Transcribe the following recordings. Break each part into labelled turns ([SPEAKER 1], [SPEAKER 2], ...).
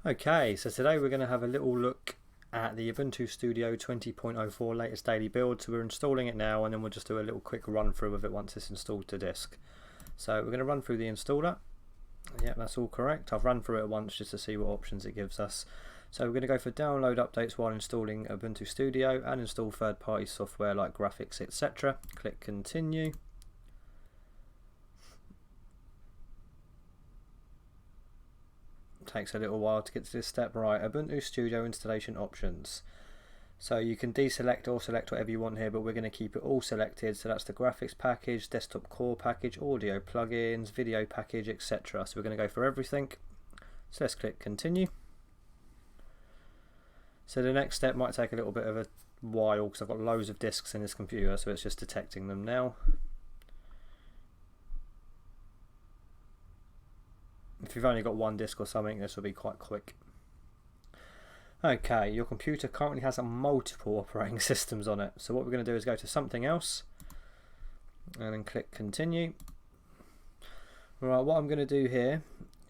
[SPEAKER 1] Okay, so today we're going to have a little look at the Ubuntu Studio 20.04 latest daily build. So we're installing it now, and then we'll just do a little quick run through of it once it's installed to disk. So we're going to run through the installer. Yeah, that's all correct. I've run through it once just to see what options it gives us. So we're going to go for download updates while installing Ubuntu Studio and install third-party software like graphics, etc. Click continue. Takes a little while to get to this step. Right, Ubuntu Studio installation options. So you can deselect or select whatever you want here, but we're going to keep it all selected. So that's the graphics package, desktop core package, audio plugins, video package, etc. So we're going to go for everything. So let's click continue. So the next step might take a little bit of a while because I've got loads of disks in this computer, so it's just detecting them now. If you've only got one disk or something, this will be quite quick. Okay, your computer currently has multiple operating systems on it. So what we're going to do is go to something else and then click continue. Right, what I'm going to do here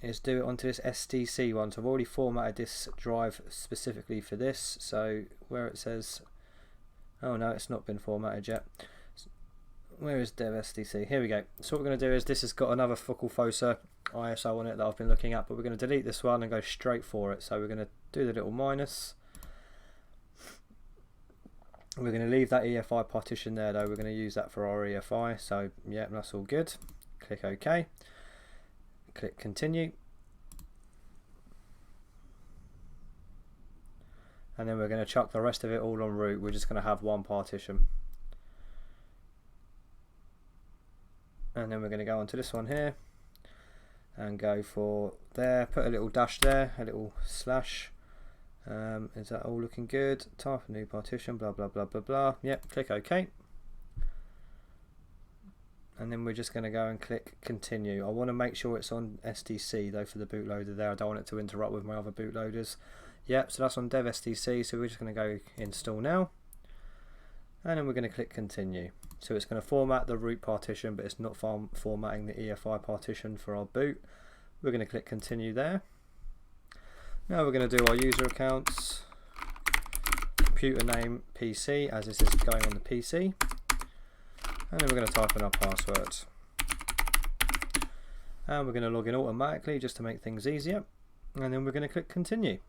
[SPEAKER 1] is do it onto this SDC one. So I've already formatted this drive specifically for this. So where it says, oh no, it's not been formatted yet. Where is dev SDC? Here we go. So what we're going to do is this has got another focal foci ISO on it that I've been looking at, but we're going to delete this one and go straight for it. So we're going to do the little minus. We're going to leave that EFI partition there though. We're going to use that for our EFI. So yeah, that's all good. Click OK. Click continue. And then we're going to chuck the rest of it all on root. We're just going to have one partition. And then we're going to go onto this one here and go for there, put a little dash there, a little slash. Is that all looking good? Type a new partition, blah blah blah blah blah. Yep, click OK. And then we're just going to go and click continue. I want to make sure it's on SDC though for the bootloader there. I don't want it to interrupt with my other bootloaders. Yep, so that's on dev SDC, so we're just going to go install now. And then we're going to click continue. So it's going to format the root partition, but it's not formatting the EFI partition for our boot. We're going to click continue there. Now we're going to do our user accounts, computer name PC, as this is going on the PC. And then we're going to type in our password. And we're going to log in automatically just to make things easier. And then we're going to click continue.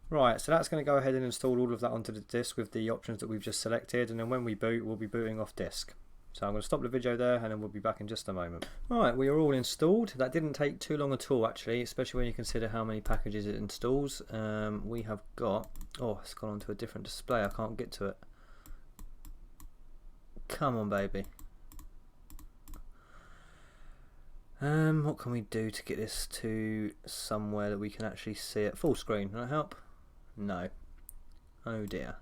[SPEAKER 1] Right, so that's going to go ahead and install all of that onto the disk with the options that we've just selected, and then when we boot, we'll be booting off disk. So I'm going to stop the video there and then we'll be back in just a moment. Right, we are all installed. That didn't take too long at all actually, especially when you consider how many packages it installs. We have got, oh, it's gone onto a different display, I can't get to it. Come on baby. What can we do to get this to somewhere that we can actually see it? Full screen, can that help? No. Oh dear.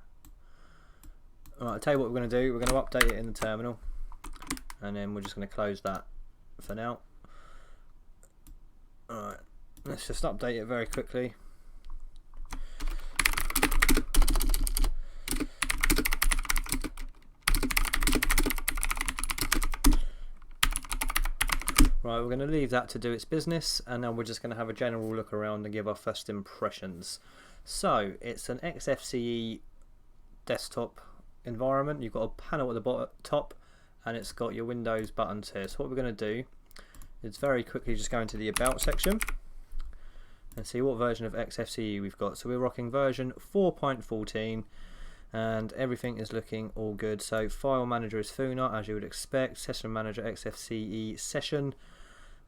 [SPEAKER 1] Alright, I'll tell you what we're going to do. We're going to update it in the terminal. And then we're just going to close that for now. Alright, let's just update it very quickly. Right, we're going to leave that to do its business, and then we're just going to have a general look around and give our first impressions. So, it's an XFCE desktop environment. You've got a panel at the top, and it's got your Windows buttons here. So what we're going to do is very quickly just go into the About section and see what version of XFCE we've got. So we're rocking version 4.14. And everything is looking all good. So file manager is Funa, as you would expect. Session manager XFCE session.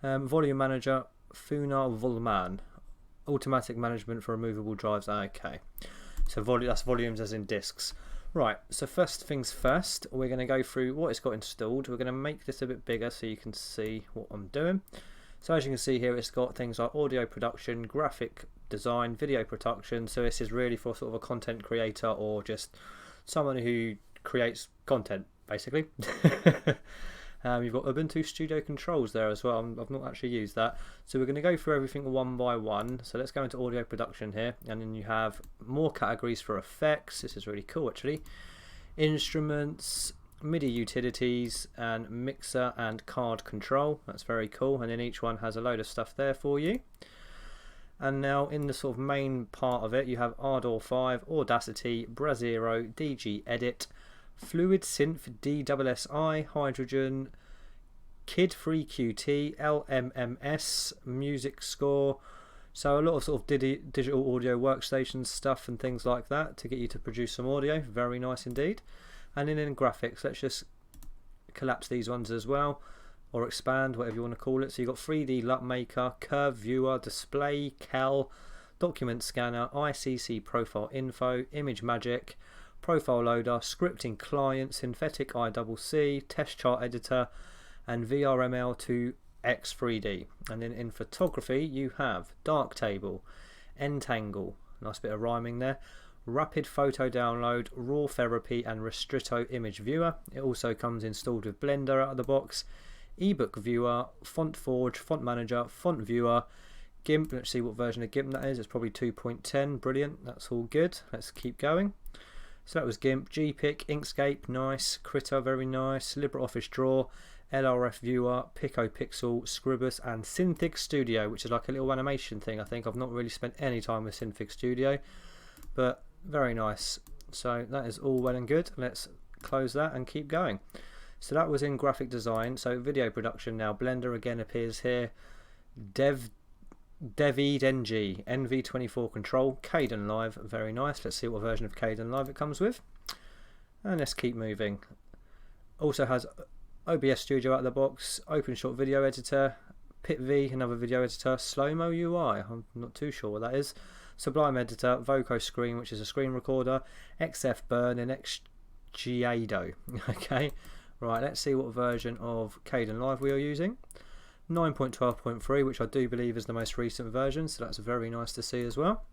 [SPEAKER 1] Volume manager Funa Volman. Automatic management for removable drives. Okay. So that's volumes as in disks. Right. So first things first, we're going to go through what it's got installed. We're going to make this a bit bigger so you can see what I'm doing. So as you can see here, it's got things like audio production, graphic design, video production. So this is really for sort of a content creator or just someone who creates content, basically. You've got Ubuntu Studio controls there as well. I've not actually used that. So we're going to go through everything one by one. So let's go into audio production here. And then you have more categories for effects. This is really cool actually. Instruments, MIDI utilities, and mixer and card control. That's very cool. And then each one has a load of stuff there for you. And now in the sort of main part of it, you have Ardor 5, Audacity, Brasero, DG Edit, Fluid Synth, DSSI, Hydrogen, Kid Free QT, LMMS, Music Score. So a lot of sort of digital audio workstation stuff and things like that to get you to produce some audio. Very nice indeed. And then in graphics, let's just collapse these ones as well, or expand, whatever you want to call it. So you've got 3D LUT Maker, Curve Viewer, Display, Cal, Document Scanner, ICC Profile Info, Image Magic, Profile Loader, Scripting Client, Synthetic ICC, Test Chart Editor, and VRML to X3D. And then in photography you have Darktable, Entangle, nice bit of rhyming there, Rapid Photo Download, Raw Therapy, and Restrito Image Viewer. It also comes installed with Blender out of the box, ebook viewer, font forge, font manager, font viewer, GIMP. Let's see what version of GIMP that is. It's probably 2.10. brilliant, that's all good. Let's keep going. So that was GIMP, GPic, Inkscape, nice, Krita, very nice, LibreOffice Draw, LRF Viewer, PicoPixel, Scribus, and Synfig Studio, which is like a little animation thing. I think I've not really spent any time with Synfig Studio, but very nice. So that is all well and good. Let's close that and keep going. So that was in graphic design. So video production now. Blender again appears here. Devid NG, NV24 Control, Kdenlive, very nice. Let's see what version of Kdenlive it comes with. And let's keep moving. Also has OBS Studio out of the box, OpenShot Video Editor, PitV, another video editor, Slowmo UI, I'm not too sure what that is, Sublime Editor, Voco Screen, which is a screen recorder, XF Burn, and XGado. Okay, right, let's see what version of Kdenlive we are using. 9.12.3, which I do believe is the most recent version, so that's very nice to see as well.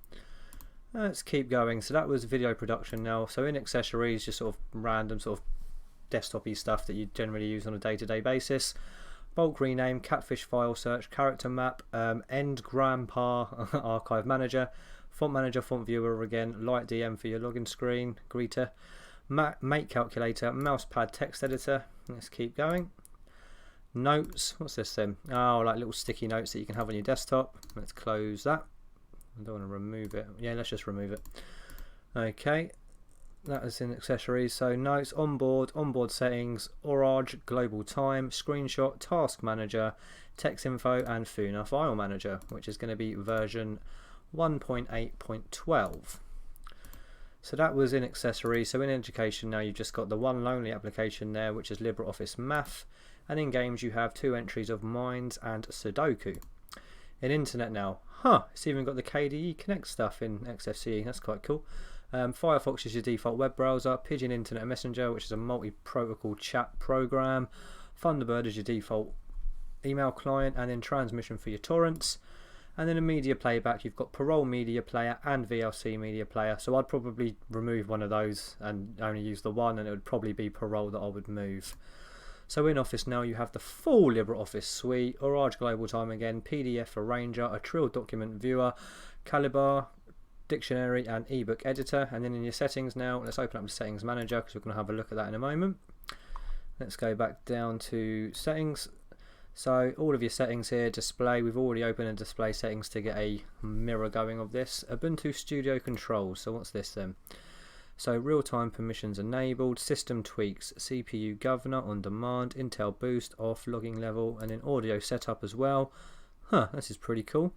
[SPEAKER 1] Let's keep going. So that was video production now. So in accessories, just sort of random sort of desktop-y stuff that you generally use on a day-to-day basis. Bulk rename, catfish file search, character map, end grandpa archive manager, font viewer again, light DM for your login screen, greeter, make calculator, mousepad text editor. Let's keep going. Notes, what's this then? Oh, like little sticky notes that you can have on your desktop. Let's close that. I don't want to remove it. Yeah, let's just remove it. Okay, that is in accessories. So notes, onboard settings, Orage, global time, screenshot, task manager, text info, and Funa file manager, which is going to be version 1.8.12. So that was in accessories. So in education now you've just got the one lonely application there, which is LibreOffice Math, and in games you have 2 entries of Minds and Sudoku. In internet now, it's even got the KDE Connect stuff in XFCE, that's quite cool. Firefox is your default web browser, Pigeon Internet Messenger, which is a multi-protocol chat program, Thunderbird is your default email client, and then transmission for your torrents. And then a media playback, you've got Parole Media Player and VLC Media Player, so I'd probably remove one of those and only use the one, and it would probably be Parole that I would move. So in Office now you have the full LibreOffice suite, Orage Global Time again, PDF Arranger, a Trill Document Viewer, Calibre, Dictionary, and ebook editor. And then in your settings now, let's open up the Settings Manager because we're going to have a look at that in a moment. Let's go back down to settings. So all of your settings here, display, we've already opened a display settings to get a mirror going of this. Ubuntu Studio Controls, so what's this then? So real-time permissions enabled, system tweaks, CPU governor on demand, Intel boost off, logging level, and then audio setup as well. This is pretty cool.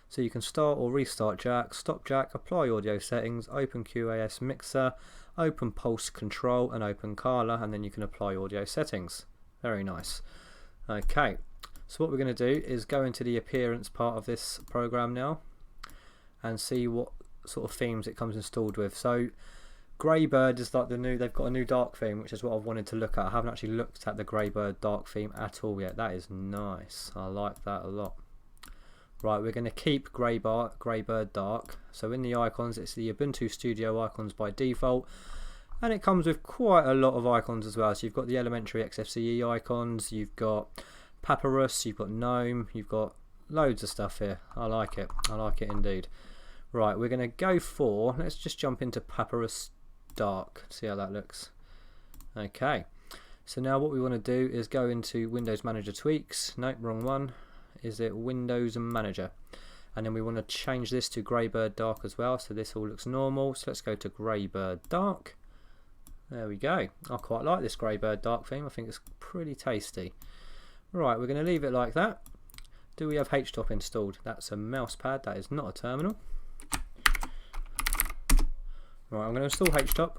[SPEAKER 1] So you can start or restart jack, stop jack, apply audio settings, open QAS mixer, open pulse control, and open Kala, and then you can apply audio settings. Very nice. Okay, so what we're going to do is go into the appearance part of this program now and see what sort of themes it comes installed with. So Greybird is like the new, they've got a new dark theme, which is what I've wanted to look at. I haven't actually looked at the Greybird dark theme at all yet. That is nice. I like that a lot. Right, we're going to keep Greybird dark. So in the icons, it's the Ubuntu Studio icons by default. And it comes with quite a lot of icons as well. So you've got the elementary XFCE icons, you've got Papyrus, you've got GNOME, you've got loads of stuff here. I like it. I like it indeed. Right, we're going to go for, let's just jump into Papyrus Dark, see how that looks. Okay, so now what we want to do is go into Windows Manager Tweaks. Nope, wrong one. Is it Windows Manager? and then we want to change this to Greybird Dark as well, so this all looks normal. So let's go to Greybird Dark. There we go. I quite like this Greybird Dark theme. I think it's pretty tasty. Right, we're going to leave it like that. Do we have HTOP installed? That's a mouse pad, that is not a terminal. Right, I'm going to install HTOP.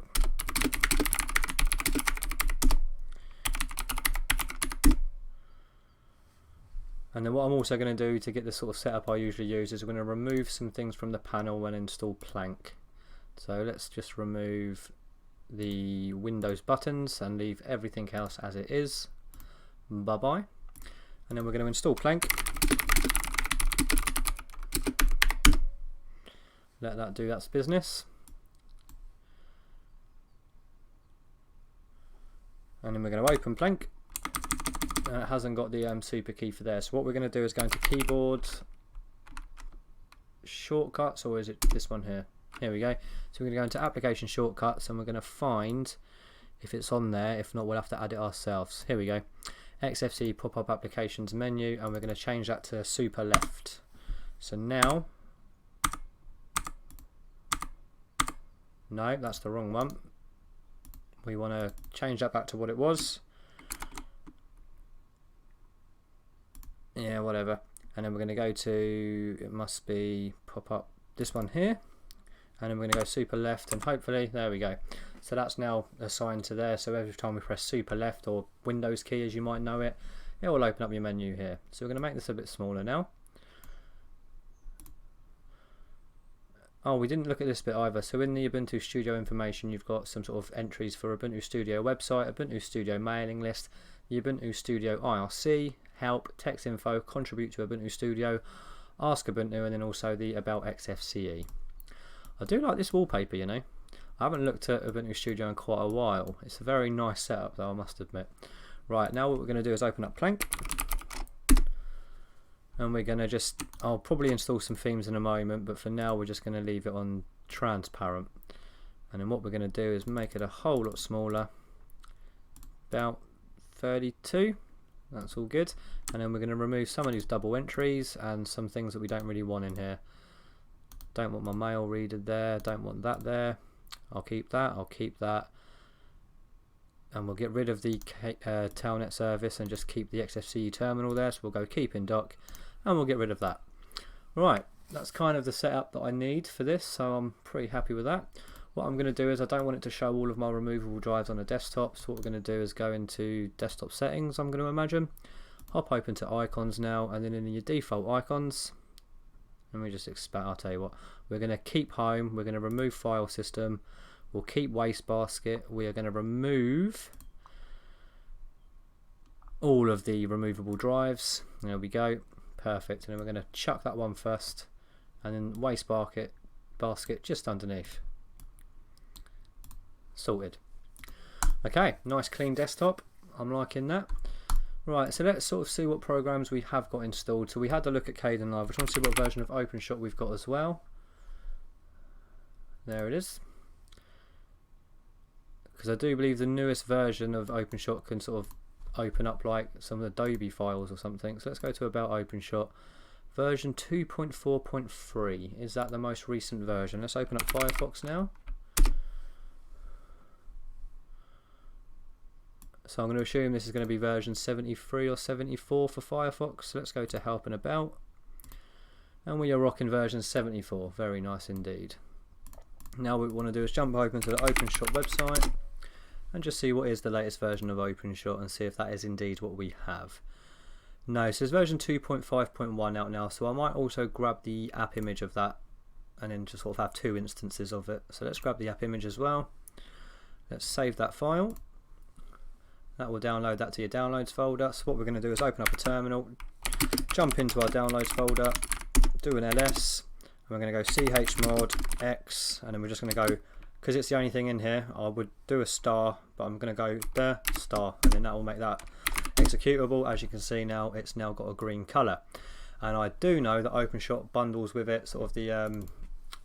[SPEAKER 1] And then what I'm also going to do to get the sort of setup I usually use is we're going to remove some things from the panel and install Plank. So let's just remove the Windows buttons and leave everything else as it is. Bye bye. And then we're going to install Plank. Let that do its business. And then we're going to open Plank. It hasn't got the super key for there, so what we're going to do is go into keyboard shortcuts, or is it this one here? Here we go. So we're going to go into application shortcuts and we're going to find if it's on there. If not, we'll have to add it ourselves. Here we go. XFCE pop-up applications menu, and we're going to change that to super left. So now, no, that's the wrong one. We want to change that back to what it was. Yeah, whatever. And then we're going to go to, it must be pop up this one here, and then we're going to go super left, and hopefully there we go. So that's now assigned to there, so every time we press super left, or Windows key as you might know it, it will open up your menu here. So we're going to make this a bit smaller now. Oh, we didn't look at this bit either. So in the Ubuntu Studio information, you've got some sort of entries for Ubuntu Studio website, Ubuntu Studio mailing list, the Ubuntu Studio IRC, help, text info, contribute to Ubuntu Studio, ask Ubuntu, and then also the about XFCE. I do like this wallpaper, you know. I haven't looked at Ubuntu Studio in quite a while. It's a very nice setup though, I must admit. Right, now what we're going to do is open up Plank. And we're going to just, I'll probably install some themes in a moment, but for now we're just going to leave it on transparent. And then what we're going to do is make it a whole lot smaller, about 32. That's all good. And then we're going to remove some of these double entries and some things that we don't really want in here. Don't want my mail reader there, don't want that there. I'll keep that, I'll keep that. And we'll get rid of the Telnet service and just keep the XFCE terminal there. So we'll go keep in dock and we'll get rid of that. Right, that's kind of the setup that I need for this, so I'm pretty happy with that. What I'm going to do is I don't want it to show all of my removable drives on a desktop, so what we're going to do is go into desktop settings, I'm going to imagine. Hop open to icons now, and then in your default icons, let me just expand, I'll tell you what, we're going to keep home, we're going to remove file system, we'll keep wastebasket, we are going to remove all of the removable drives. There we go, perfect. And then we're going to chuck that one first, and then wastebasket just underneath. Sorted. Okay, nice clean desktop, I'm liking that. Right, so let's sort of see what programs we have got installed. So we had a look at Kdenlive. We're trying to see what version of OpenShot we've got as well. There it is. Because I do believe the newest version of OpenShot can sort of open up like some Adobe files or something. So let's go to about OpenShot. Version 2.4.3. Is that the most recent version? Let's open up Firefox now. So I'm going to assume this is going to be version 73 or 74 for Firefox. So let's go to help and about. And we are rocking version 74. Very nice indeed. Now what we want to do is jump open to the OpenShot website and just see what is the latest version of OpenShot and see if that is indeed what we have. No, so it's version 2.5.1 out now, so I might also grab the app image of that and then just sort of have two instances of it. So let's grab the app image as well. Let's save that file. That will download that to your downloads folder. So what we're going to do is open up a terminal, jump into our downloads folder, do an ls, and we're going to go chmod x, and then we're just going to go, because it's the only thing in here, I would do a star, but I'm going to go the star, and then that will make that executable. As you can see now, it's now got a green colour. And I do know that OpenShot bundles with it sort of the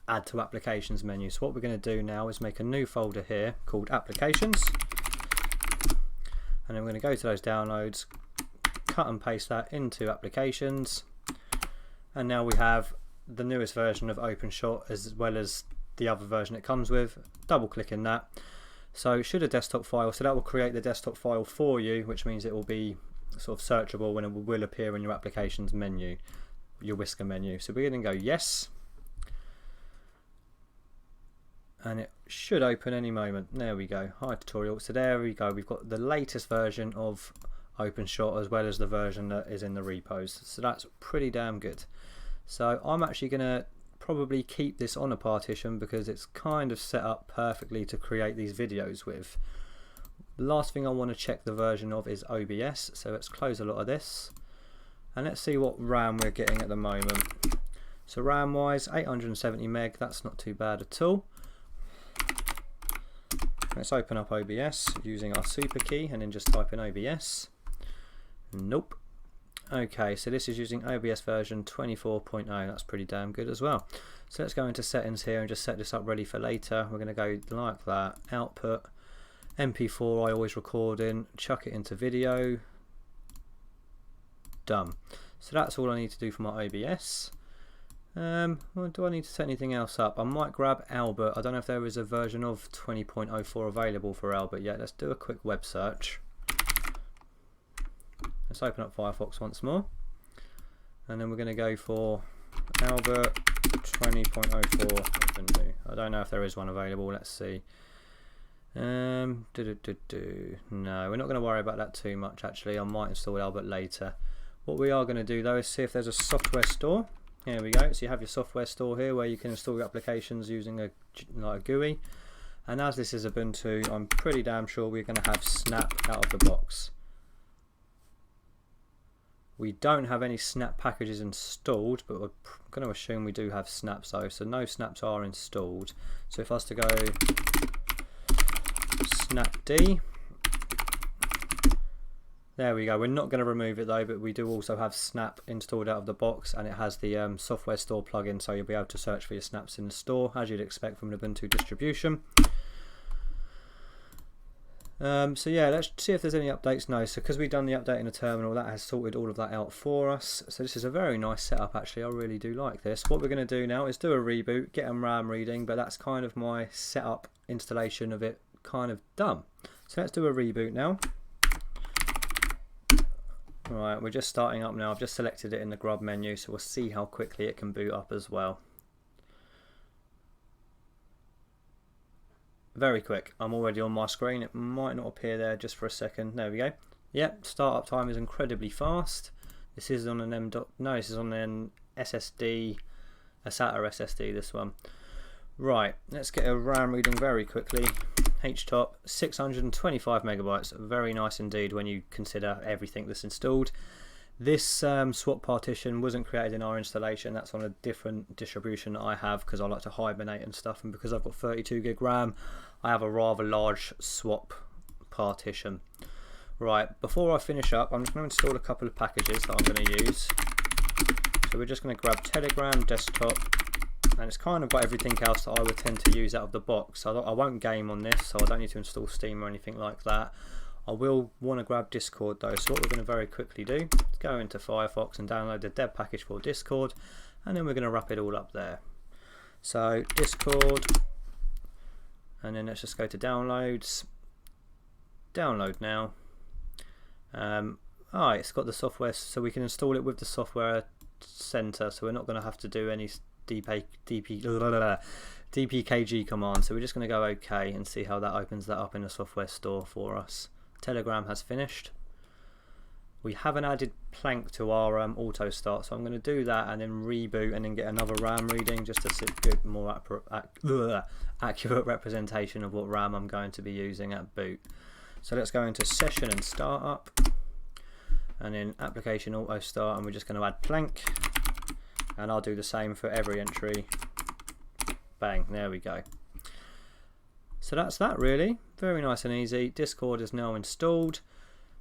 [SPEAKER 1] add to applications menu. So what we're going to do now is make a new folder here called applications. And then we're going to go to those downloads, cut and paste that into applications, and now we have the newest version of OpenShot as well as the other version it comes with. Double clicking that. So should a desktop file, so that will create the desktop file for you, which means it will be sort of searchable when it will appear in your applications menu, your whisker menu. So we're going to go yes. And it should open any moment. There we go. Hi tutorial. So there we go. We've got the latest version of OpenShot as well as the version that is in the repos. So that's pretty damn good. So I'm actually going to probably keep this on a partition because it's kind of set up perfectly to create these videos with. The last thing I want to check the version of is OBS. So let's close a lot of this. And let's see what RAM we're getting at the moment. So RAM wise, 870 meg. That's not too bad at all. Let's open up OBS using our super key and then just type in OBS. Nope. Okay, so this is using OBS version 24.0. That's pretty damn good as well. So let's go into settings here and just set this up ready for later. We're going to go like that. Output, MP4 I always record in, chuck it into video. Done. So that's all I need to do for my OBS. Well, do I need to set anything else up? I might grab Albert. I don't know if there is a version of 20.04 available for Albert yet. Let's do a quick web search. Let's open up Firefox once more. And then we're going to go for Albert 20.04 Ubuntu. I don't know if there is one available. Let's see. No, we're not going to worry about that too much actually. I might install Albert later. What we are going to do though is see if there's a software store. Here we go. So you have your software store here where you can install your applications using a GUI. And as this is Ubuntu, I'm pretty damn sure we're going to have Snap out of the box. We don't have any Snap packages installed, but we're going to assume we do have snaps though. So no snaps are installed. So if I was to go snapd, there we go. We're not going to remove it though, but we do also have Snap installed out of the box, and it has the software store plugin, so you'll be able to search for your snaps in the store as you'd expect from an Ubuntu distribution. So yeah, let's see if there's any updates. No, so because we've done the update in the terminal, that has sorted all of that out for us. So this is a very nice setup actually. I really do like this. What we're going to do now is do a reboot, get a RAM reading, but that's kind of my setup installation of it kind of done. So let's do a reboot now. Right, we're just starting up now. I've just selected it in the grub menu, so we'll see how quickly it can boot up as well. Very quick. I'm already on my screen. It might not appear there just for a second. There we go. Yep, startup time is incredibly fast. This is on an this is on an SSD, a SATA SSD, this one. Right, let's get a RAM reading very quickly. HTOP 625 megabytes, very nice indeed when you consider everything that's installed. This swap partition wasn't created in our installation. That's on a different distribution that I have because I like to hibernate and stuff, and because I've got 32 gig RAM I have a rather large swap partition. Right, before I finish up I'm just going to install a couple of packages that I'm going to use. So we're just going to grab Telegram Desktop, and it's kind of got everything else that I would tend to use out of the box. So I won't game on this, so I don't need to install Steam or anything like that. I will want to grab Discord though, so what we're going to very quickly do is go into Firefox and download the deb package for Discord, and then we're going to wrap it all up there. So Discord, and then let's just go to downloads, download now. It's got the software, so we can install it with the software center, so we're not going to have to do any DPKG command. So we're just going to go OK and see how that opens that up in the software store for us. Telegram has finished. We haven't added Plank to our auto start, so I'm going to do that and then reboot and then get another RAM reading just to get more accurate representation of what RAM I'm going to be using at boot. So let's go into session and startup, and then application auto start, and we're just going to add Plank, and I'll do the same for every entry. Bang, there we go. So that's that really, very nice and easy. Discord is now installed.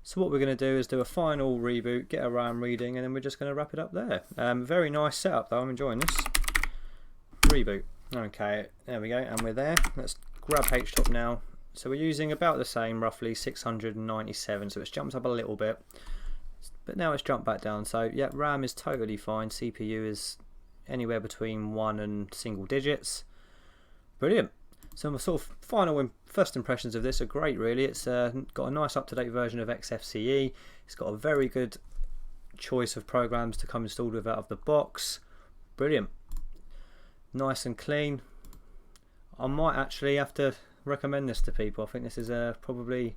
[SPEAKER 1] So what we're going to do is do a final reboot, get a RAM reading, and then we're just going to wrap it up there. Very nice setup though, I'm enjoying this. Reboot. Okay, there we go, and we're there. Let's grab HTOP now. So we're using about the same, roughly 697, so it's jumped up a little bit. But now it's jumped back down, so yeah, RAM is totally fine, CPU is anywhere between 1 and single digits. Brilliant. So my sort of first impressions of this are great really. It's got a nice up-to-date version of XFCE. It's got a very good choice of programs to come installed with out of the box. Brilliant. Nice and clean. I might actually have to recommend this to people. I think this is probably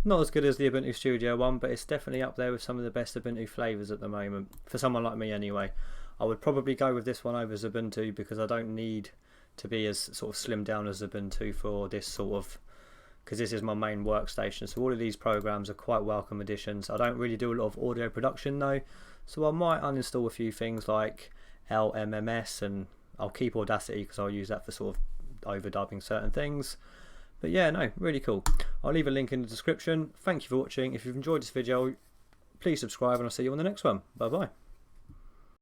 [SPEAKER 1] not as good as the Ubuntu Studio one, but it's definitely up there with some of the best Ubuntu flavours at the moment, for someone like me anyway. I would probably go with this one over Ubuntu because I don't need to be as sort of slimmed down as Ubuntu for this sort of, because this is my main workstation. So all of these programs are quite welcome additions. I don't really do a lot of audio production though, so I might uninstall a few things like LMMS, and I'll keep Audacity because I'll use that for sort of overdubbing certain things. But yeah, no, really cool. I'll leave a link in the description. Thank you for watching. If you've enjoyed this video, please subscribe and I'll see you on the next one. Bye bye.